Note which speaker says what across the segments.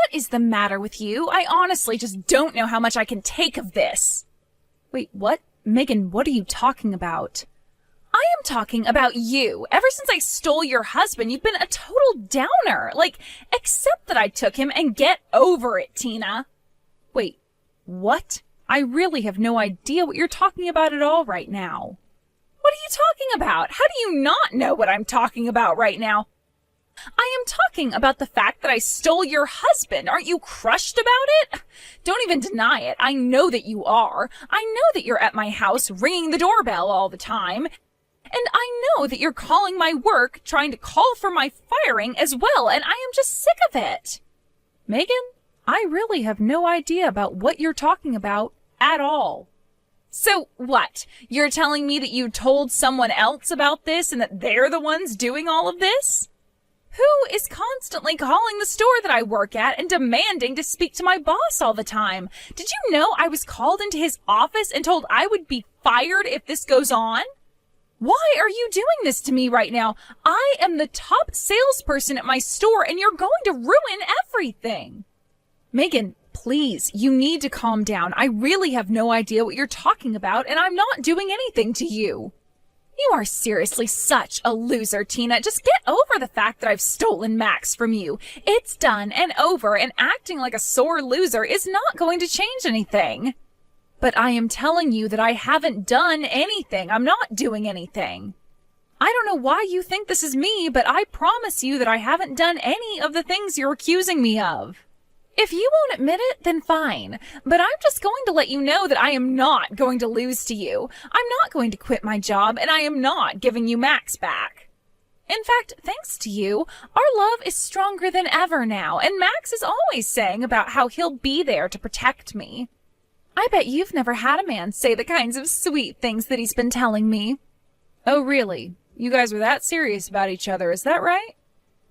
Speaker 1: What is the matter with you? I honestly just don't know how much I can take of this. Wait, what? Megan, what are you talking about? I am talking about you. Ever since I stole your husband, you've been a total downer. Accept that I took him and get over it, Tina. Wait, what? I really have no idea what you're talking about at all right now. What are you talking about? How do you not know what I'm talking about right now? I am talking about the fact that I stole your husband. Aren't you crushed about it? Don't even deny it. I know that you are. I know that you're at my house ringing the doorbell all the time. And I know that you're calling my work, trying to call for my firing as well, and I am just sick of it. Megan, I really have no idea about what you're talking about at all. So what? You're telling me that you told someone else about this and that they're the ones doing all of this? Who is constantly calling the store that I work at and demanding to speak to my boss all the time? Did you know I was called into his office and told I would be fired if this goes on? Why are you doing this to me right now? I am the top salesperson at my store and you're going to ruin everything. Megan, please, you need to calm down. I really have no idea what you're talking about and I'm not doing anything to you. You are seriously such a loser, Tina. Just get over the fact that I've stolen Max from you. It's done and over, and acting like a sore loser is not going to change anything. But I am telling you that I haven't done anything. I'm not doing anything. I don't know why you think this is me, but I promise you that I haven't done any of the things you're accusing me of. If you won't admit it, then fine. But I'm just going to let you know that I am not going to lose to you. I'm not going to quit my job, and I am not giving you Max back. In fact, thanks to you, our love is stronger than ever now, and Max is always saying about how he'll be there to protect me. I bet you've never had a man say the kinds of sweet things that he's been telling me. Oh, really? You guys are that serious about each other, is that right?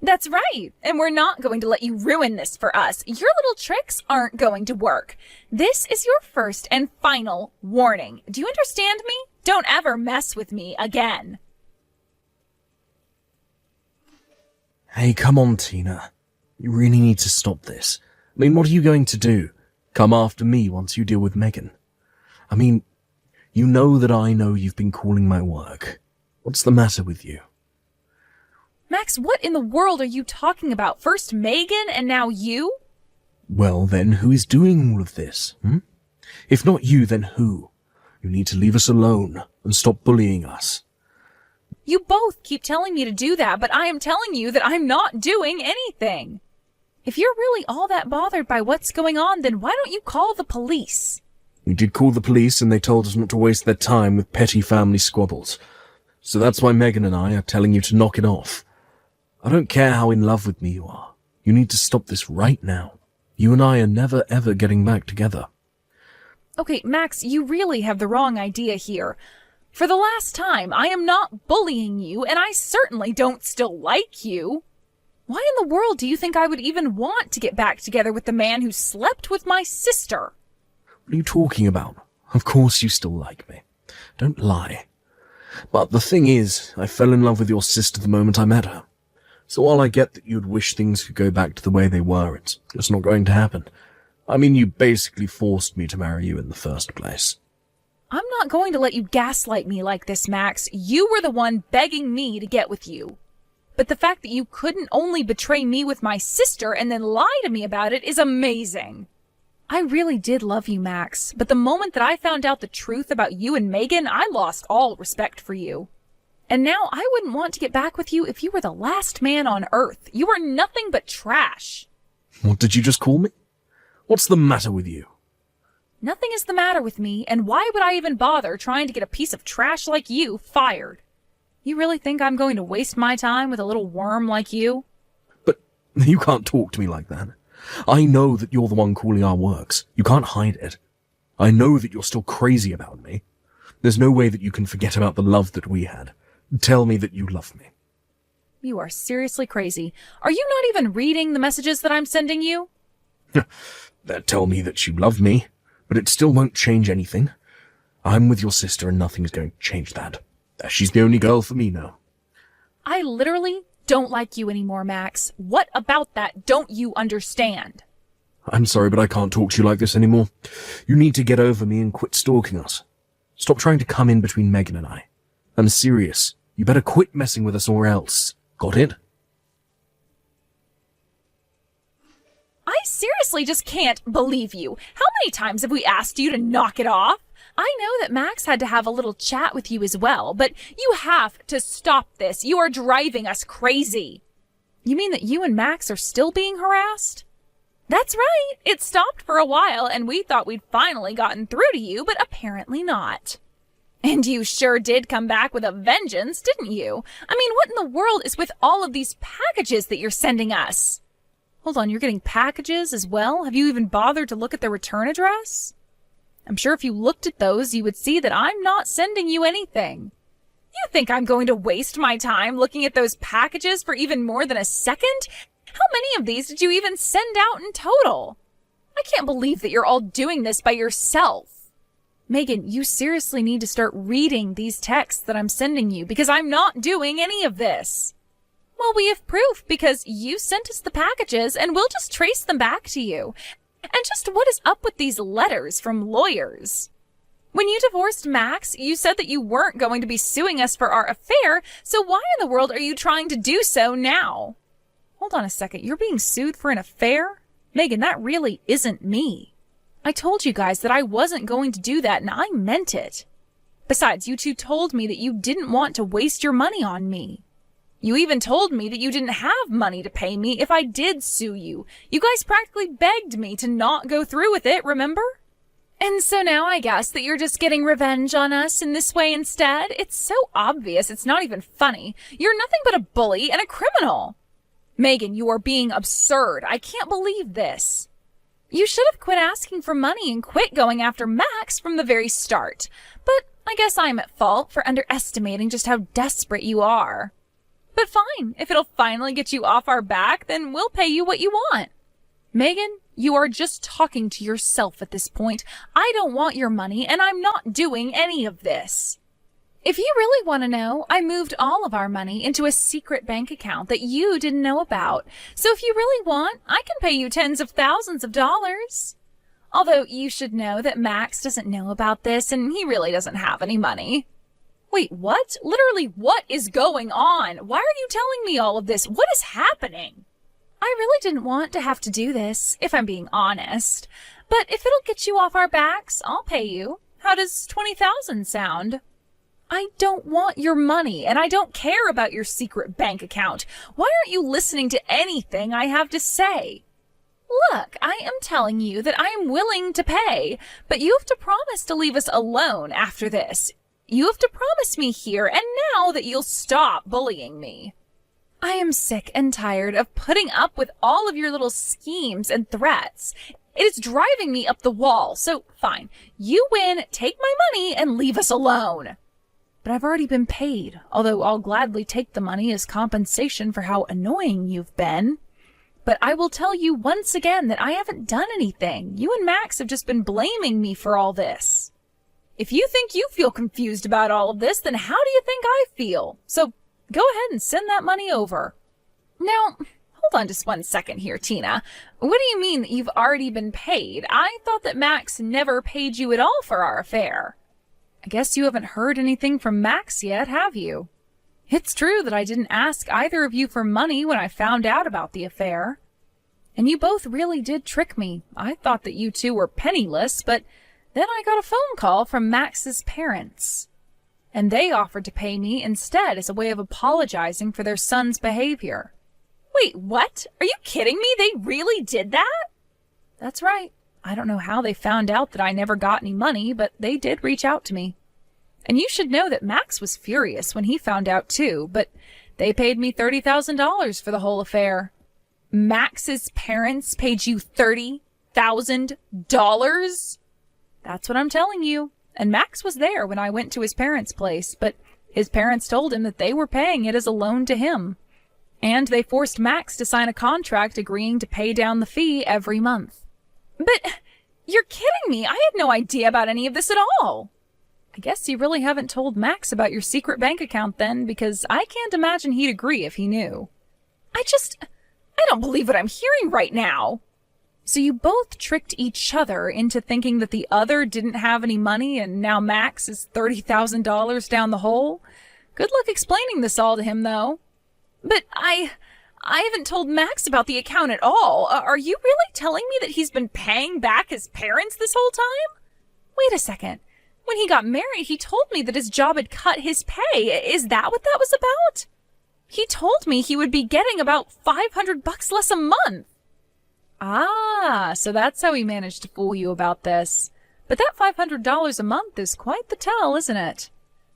Speaker 1: That's right, and we're not going to let you ruin this for us. Your little tricks aren't going to work. This is your first and final warning. Do you understand me? Don't ever mess with me again.
Speaker 2: Hey, come on, Tina. You really need to stop this. I mean, what are you going to do? Come after me once you deal with Megan? I mean, you know that I know you've been calling my work. What's the matter with you?
Speaker 1: Max, what in the world are you talking about? First Megan and now you?
Speaker 2: Well, then, who is doing all of this? If not you, then who? You need to leave us alone and stop bullying us.
Speaker 1: You both keep telling me to do that, but I am telling you that I'm not doing anything. If you're really all that bothered by what's going on, then why don't you call the police?
Speaker 2: We did call the police and they told us not to waste their time with petty family squabbles. So that's why Megan and I are telling you to knock it off. I don't care how in love with me you are. You need to stop this right now. You and I are never ever getting back together.
Speaker 1: Okay, Max, you really have the wrong idea here. For the last time, I am not bullying you, and I certainly don't still like you. Why in the world do you think I would even want to get back together with the man who slept with my sister?
Speaker 2: What are you talking about? Of course you still like me. Don't lie. But the thing is, I fell in love with your sister the moment I met her. So while I get that you'd wish things could go back to the way they were, it's just not going to happen. I mean, you basically forced me to marry you in the first place.
Speaker 1: I'm not going to let you gaslight me like this, Max. You were the one begging me to get with you. But the fact that you couldn't only betray me with my sister and then lie to me about it is amazing. I really did love you, Max, but the moment that I found out the truth about you and Megan, I lost all respect for you. And now I wouldn't want to get back with you if you were the last man on Earth. You are nothing but trash.
Speaker 2: What did you just call me? What's the matter with you?
Speaker 1: Nothing is the matter with me, and why would I even bother trying to get a piece of trash like you fired? You really think I'm going to waste my time with a little worm like you?
Speaker 2: But you can't talk to me like that. I know that you're the one calling our works. You can't hide it. I know that you're still crazy about me. There's no way that you can forget about the love that we had. Tell me that you love me.
Speaker 1: You are seriously crazy. Are you not even reading the messages that I'm sending you?
Speaker 2: They tell me that you love me, but it still won't change anything. I'm with your sister and nothing's going to change that. She's the only girl for me now.
Speaker 1: I literally don't like you anymore, Max. What about that don't you understand?
Speaker 2: I'm sorry, but I can't talk to you like this anymore. You need to get over me and quit stalking us. Stop trying to come in between Megan and I. I'm serious. You better quit messing with us or else. Got it?
Speaker 1: I seriously just can't believe you. How many times have we asked you to knock it off? I know that Max had to have a little chat with you as well, but you have to stop this. You are driving us crazy. You mean that you and Max are still being harassed? That's right. It stopped for a while, and we thought we'd finally gotten through to you, but apparently not. And you sure did come back with a vengeance, didn't you? I mean, what in the world is with all of these packages that you're sending us? Hold on, you're getting packages as well? Have you even bothered to look at the return address? I'm sure if you looked at those, you would see that I'm not sending you anything. You think I'm going to waste my time looking at those packages for even more than a second? How many of these did you even send out in total? I can't believe that you're all doing this by yourself. Megan, you seriously need to start reading these texts that I'm sending you because I'm not doing any of this. Well, we have proof because you sent us the packages and we'll just trace them back to you. And just what is up with these letters from lawyers? When you divorced Max, you said that you weren't going to be suing us for our affair, so why in the world are you trying to do so now? Hold on a second, you're being sued for an affair? Megan, that really isn't me. I told you guys that I wasn't going to do that, and I meant it. Besides, you two told me that you didn't want to waste your money on me. You even told me that you didn't have money to pay me if I did sue you. You guys practically begged me to not go through with it, remember? And so now I guess that you're just getting revenge on us in this way instead? It's so obvious, it's not even funny. You're nothing but a bully and a criminal. Megan, you are being absurd. I can't believe this. You should have quit asking for money and quit going after Max from the very start. But I guess I'm at fault for underestimating just how desperate you are. But fine, if it'll finally get you off our back, then we'll pay you what you want. Megan, you are just talking to yourself at this point. I don't want your money, and I'm not doing any of this. If you really want to know, I moved all of our money into a secret bank account that you didn't know about. So if you really want, I can pay you tens of thousands of dollars. Although you should know that Max doesn't know about this, and he really doesn't have any money. Wait, what? Literally, what is going on? Why are you telling me all of this? What is happening? I really didn't want to have to do this, if I'm being honest. But if it'll get you off our backs, I'll pay you. How does 20,000 sound? I don't want your money, and I don't care about your secret bank account. Why aren't you listening to anything I have to say? Look, I am telling you that I am willing to pay, but you have to promise to leave us alone after this. You have to promise me here and now that you'll stop bullying me. I am sick and tired of putting up with all of your little schemes and threats. It is driving me up the wall, so fine. You win, take my money, and leave us alone. But I've already been paid, although I'll gladly take the money as compensation for how annoying you've been. But I will tell you once again that I haven't done anything. You and Max have just been blaming me for all this. If you think you feel confused about all of this, then how do you think I feel? So go ahead and send that money over. Now, hold on just one second here, Tina. What do you mean that you've already been paid? I thought that Max never paid you at all for our affair. I guess you haven't heard anything from Max yet, have you? It's true that I didn't ask either of you for money when I found out about the affair. And you both really did trick me. I thought that you two were penniless, but then I got a phone call from Max's parents. And they offered to pay me instead as a way of apologizing for their son's behavior. Wait, what? Are you kidding me? They really did that? That's right. I don't know how they found out that I never got any money, but they did reach out to me. And you should know that Max was furious when he found out too, but they paid me $30,000 for the whole affair. Max's parents paid you $30,000? That's what I'm telling you. And Max was there when I went to his parents' place, but his parents told him that they were paying it as a loan to him. And they forced Max to sign a contract agreeing to pay down the fee every month. But you're kidding me. I had no idea about any of this at all. I guess you really haven't told Max about your secret bank account then, because I can't imagine he'd agree if he knew. I don't believe what I'm hearing right now. So you both tricked each other into thinking that the other didn't have any money and now Max is $30,000 down the hole? Good luck explaining this all to him, though. But I haven't told Max about the account at all. Are you really telling me that he's been paying back his parents this whole time? Wait a second. When he got married, he told me that his job had cut his pay. Is that what that was about? He told me he would be getting about $500 less a month. Ah, so that's how he managed to fool you about this. But that $500 a month is quite the tell, isn't it?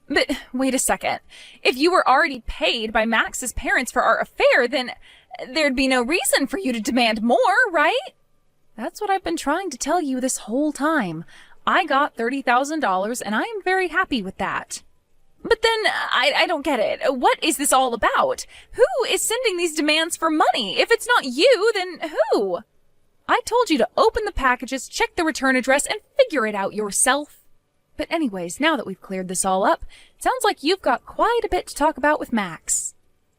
Speaker 1: But wait a second. If you were already paid by Max's parents for our affair, then there'd be no reason for you to demand more, right? That's what I've been trying to tell you this whole time. I got $30,000 and I am very happy with that. But then, I don't get it. What is this all about? Who is sending these demands for money? If it's not you, then who? I told you to open the packages, check the return address, and figure it out yourself. But anyways, now that we've cleared this all up, it sounds like you've got quite a bit to talk about with Max.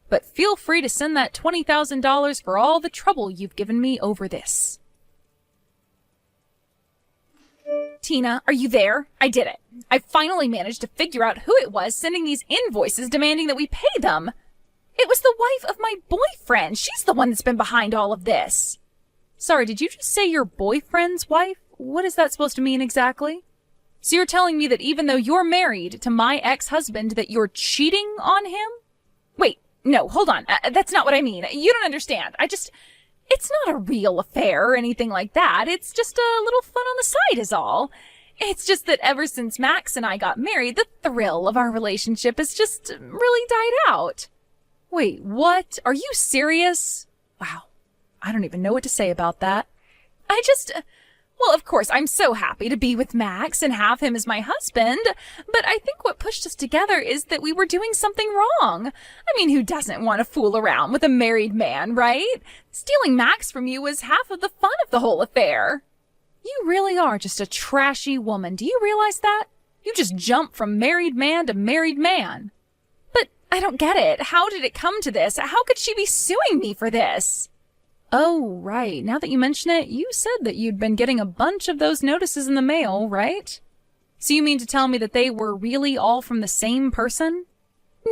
Speaker 1: But feel free to send that $20,000 for all the trouble you've given me over this. Tina, are you there? I did it. I finally managed to figure out who it was sending these invoices demanding that we pay them. It was the wife of my boyfriend. She's the one that's been behind all of this. Sorry, did you just say your boyfriend's wife? What is that supposed to mean exactly? So you're telling me that even though you're married to my ex-husband, that you're cheating on him? Wait, no, hold on. That's not what I mean. You don't understand. It's not a real affair or anything like that. It's just a little fun on the side is all. It's just that ever since Max and I got married, the thrill of our relationship has just really died out. Wait, what? Are you serious? Wow. I don't even know what to say about that. Well, of course, I'm so happy to be with Max and have him as my husband, but I think what pushed us together is that we were doing something wrong. I mean, who doesn't want to fool around with a married man, right? Stealing Max from you was half of the fun of the whole affair. You really are just a trashy woman. Do you realize that? You just jump from married man to married man. But I don't get it. How did it come to this? How could she be suing me for this? Oh, right. Now that you mention it, you said that you'd been getting a bunch of those notices in the mail, right? So you mean to tell me that they were really all from the same person?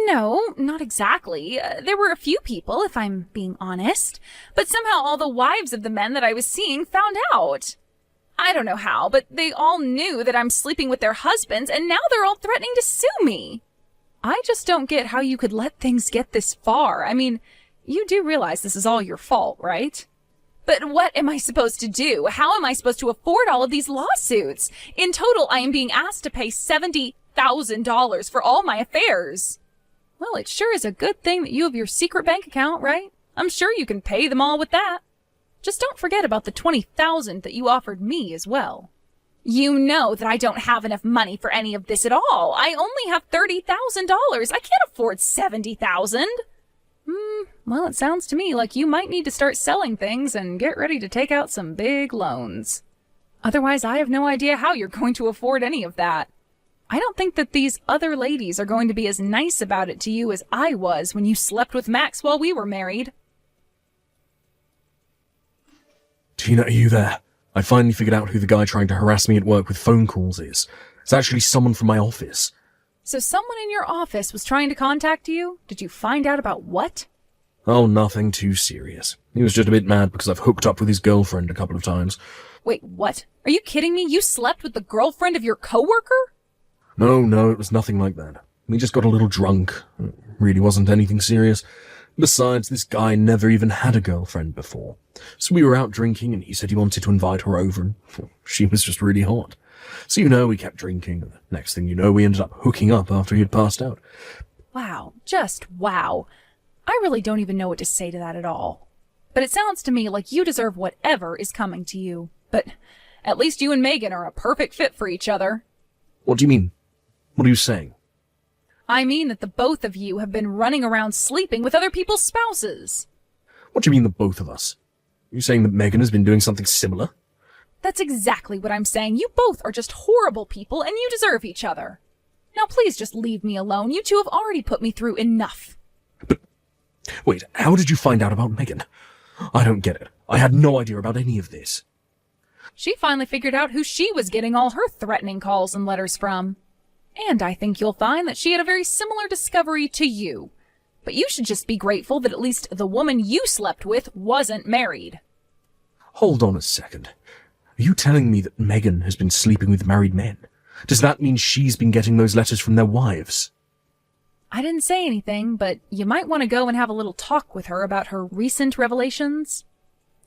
Speaker 1: No, not exactly. There were a few people, if I'm being honest. But somehow all the wives of the men that I was seeing found out. I don't know how, but they all knew that I'm sleeping with their husbands, and now they're all threatening to sue me. I just don't get how you could let things get this far. I mean, you do realize this is all your fault, right? But what am I supposed to do? How am I supposed to afford all of these lawsuits? In total, I am being asked to pay $70,000 for all my affairs. Well, it sure is a good thing that you have your secret bank account, right? I'm sure you can pay them all with that. Just don't forget about the $20,000 that you offered me as well. You know that I don't have enough money for any of this at all. I only have $30,000. I can't afford $70,000. Well, it sounds to me like you might need to start selling things and get ready to take out some big loans. Otherwise, I have no idea how you're going to afford any of that. I don't think that these other ladies are going to be as nice about it to you as I was when you slept with Max while we were married.
Speaker 2: Tina, are you there? I finally figured out who the guy trying to harass me at work with phone calls is. It's actually someone from my office.
Speaker 1: So someone in your office was trying to contact you? Did you find out about what?
Speaker 2: Oh, nothing too serious. He was just a bit mad because I've hooked up with his girlfriend a couple of times.
Speaker 1: Wait, what? Are you kidding me? You slept with the girlfriend of your coworker?
Speaker 2: No, it was nothing like that. We just got a little drunk. It really wasn't anything serious. Besides, this guy never even had a girlfriend before. So we were out drinking and he said he wanted to invite her over and she was just really hot. So we kept drinking and the next thing you know, we ended up hooking up after he had passed out.
Speaker 1: Wow, just wow. I really don't even know what to say to that at all. But it sounds to me like you deserve whatever is coming to you. But at least you and Megan are a perfect fit for each other.
Speaker 2: What do you mean? What are you saying?
Speaker 1: I mean that the both of you have been running around sleeping with other people's spouses.
Speaker 2: What do you mean the both of us? Are you saying that Megan has been doing something similar?
Speaker 1: That's exactly what I'm saying. You both are just horrible people and you deserve each other. Now please just leave me alone. You two have already put me through enough.
Speaker 2: But, wait, how did you find out about Megan? I don't get it. I had no idea about any of this.
Speaker 1: She finally figured out who she was getting all her threatening calls and letters from. And I think you'll find that she had a very similar discovery to you. But you should just be grateful that at least the woman you slept with wasn't married.
Speaker 2: Hold on a second. Are you telling me that Megan has been sleeping with married men? Does that mean she's been getting those letters from their wives?
Speaker 1: I didn't say anything, but you might want to go and have a little talk with her about her recent revelations.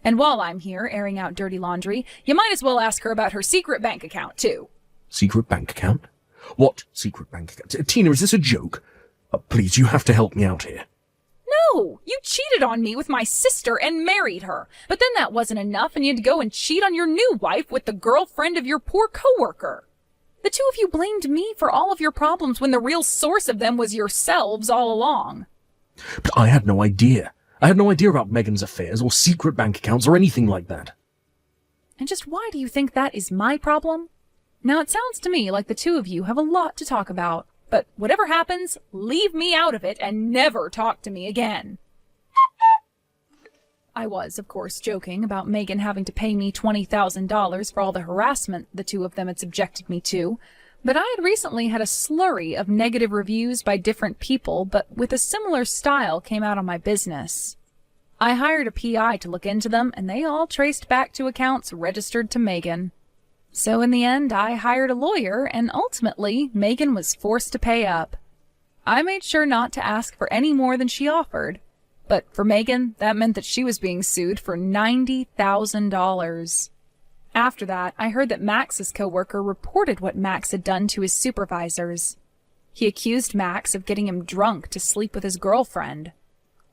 Speaker 1: And while I'm here airing out dirty laundry, you might as well ask her about her secret bank account, too.
Speaker 2: Secret bank account? What secret bank account? Tina, is this a joke? Please, you have to help me out here.
Speaker 1: No, you cheated on me with my sister and married her. But then that wasn't enough, and you had to go and cheat on your new wife with the girlfriend of your poor coworker. The two of you blamed me for all of your problems when the real source of them was yourselves all along.
Speaker 2: But I had no idea. I had no idea about Megan's affairs or secret bank accounts or anything like that.
Speaker 1: And just why do you think that is my problem? Now, it sounds to me like the two of you have a lot to talk about. But whatever happens, leave me out of it and never talk to me again. I was, of course, joking about Megan having to pay me $20,000 for all the harassment the two of them had subjected me to, but I had recently had a slurry of negative reviews by different people, but with a similar style came out on my business. I hired a PI to look into them, and they all traced back to accounts registered to Megan. So in the end, I hired a lawyer, and ultimately, Megan was forced to pay up. I made sure not to ask for any more than she offered. But for Megan, that meant that she was being sued for $90,000. After that, I heard that Max's coworker reported what Max had done to his supervisors. He accused Max of getting him drunk to sleep with his girlfriend.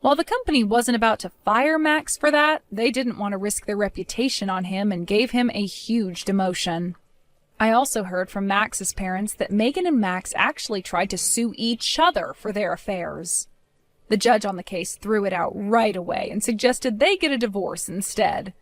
Speaker 1: While the company wasn't about to fire Max for that, they didn't want to risk their reputation on him and gave him a huge demotion. I also heard from Max's parents that Megan and Max actually tried to sue each other for their affairs. The judge on the case threw it out right away and suggested they get a divorce instead.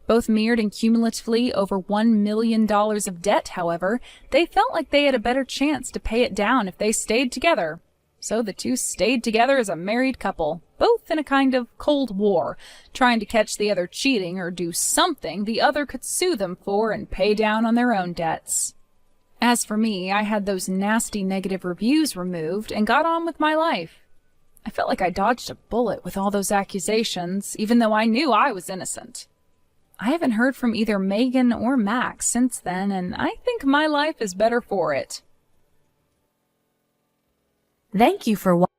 Speaker 1: Both mirrored and cumulatively over $1 million of debt, however, they felt like they had a better chance to pay it down if they stayed together. So the two stayed together as a married couple, both in a kind of Cold War, trying to catch the other cheating or do something the other could sue them for and pay down on their own debts. As for me, I had those nasty negative reviews removed and got on with my life. I felt like I dodged a bullet with all those accusations, even though I knew I was innocent. I haven't heard from either Megan or Max since then, and I think my life is better for it.
Speaker 3: Thank you for watching.